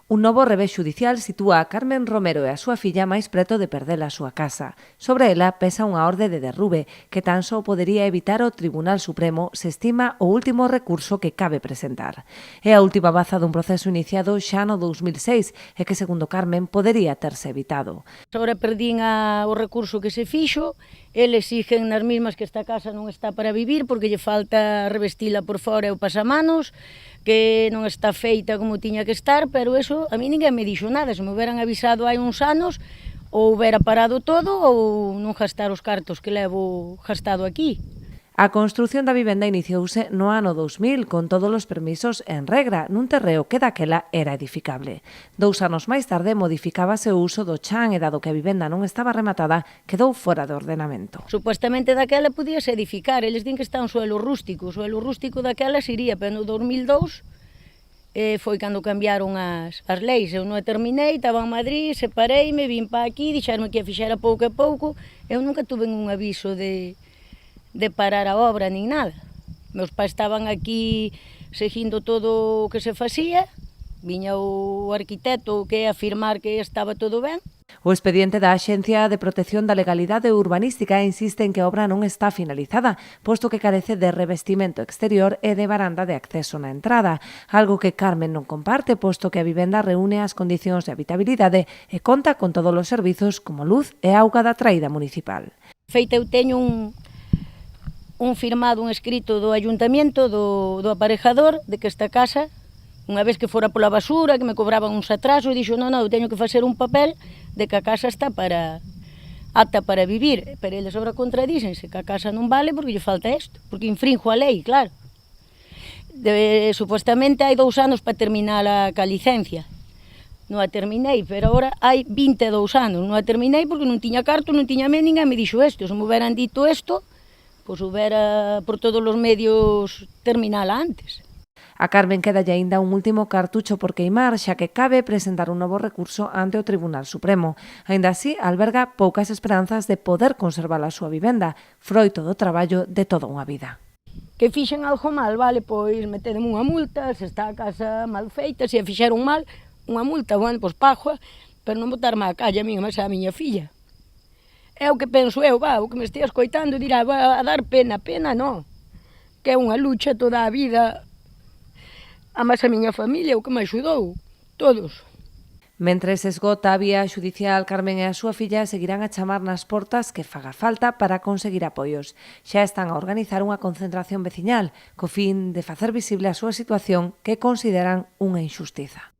Un novo revés xudicial sitúa a Carmen Romero e a súa filla máis preto de perder a súa casa. Sobre ela pesa unha orde de derrube que tan só podería evitar o Tribunal Supremo se estima o último recurso que cabe presentar. É a última baza dun proceso iniciado xa no 2006 e que, segundo Carmen, podería terse evitado. Agora perdín o recurso que se fixo, eles exigen nas mismas que esta casa non está para vivir porque lle falta revestila por fora e o pasamanos, que non está feita como tiña que estar, pero eso a mí ninguén me dixo nada. Se me hubieran avisado hai uns anos, ou hubiera parado todo ou non gastar os cartos que levo gastado aquí. A construción da vivenda iniciouse no ano 2000 con todos os permisos en regra nun terreo que daquela era edificable. 2 anos máis tarde modificábase o uso do chan e dado que a vivenda non estaba rematada, quedou fora de ordenamento. Supuestamente daquela podíase edificar, eles din que está un suelo rústico. O suelo rústico daquela sería, pero no 2002 foi cando cambiaron as leis. Eu non a terminei, estaba en Madrid, separeime, vim para aquí, dixerme que a fixera pouco a pouco. Eu nunca tuve un aviso de parar a obra nin nada. Meus pais estaban aquí seguindo todo o que se facía, viña o arquitecto que afirmar que estaba todo ben. O expediente da Axencia de Protección da Legalidade Urbanística insiste en que a obra non está finalizada, posto que carece de revestimento exterior e de varanda de acceso na entrada, algo que Carmen non comparte, posto que a vivenda reúne as condicións de habitabilidade e conta con todos os servizos como luz e auga da traída municipal. Feita, eu teño un firmado, un escrito do ayuntamiento, do aparejador, de que esta casa, unha vez que fora pola basura, que me cobraban uns atrasos, dixo, non, eu teño que facer un papel de que a casa está apta para vivir. Pero eles agora contradíxense que a casa non vale porque lle falta isto, porque infrinjo a lei, claro. Supuestamente hai 2 anos para terminar a licencia. Non a terminei, pero agora hai 22 anos. Non a terminei porque non tiña carto, non tiña ninguén me dixo isto. Se me hubieran dito isto, pois houbera por todos os medios terminala antes. A Carmen quedalle aínda un último cartucho por queimar, xa que cabe presentar un novo recurso ante o Tribunal Supremo. Aínda así, alberga poucas esperanzas de poder conservar a súa vivenda, froito do traballo de toda unha vida. Que fixen algo mal, vale, pois metedeme unha multa, se está a casa mal feita, se a fixeron mal, unha multa, bueno, pois pago, pero non botarme á calle a mí, mas a miña filla. É o que penso eu, o que me estea escoitando dirá, a dar pena, non, que é unha lucha toda a vida, a máis a miña familia, o que me axudou, todos. Mentres esgota a vía xudicial, Carmen e a súa filla seguirán a chamar nas portas que faga falta para conseguir apoios. Xa están a organizar unha concentración veciñal, co fin de facer visible a súa situación que consideran unha injustiza.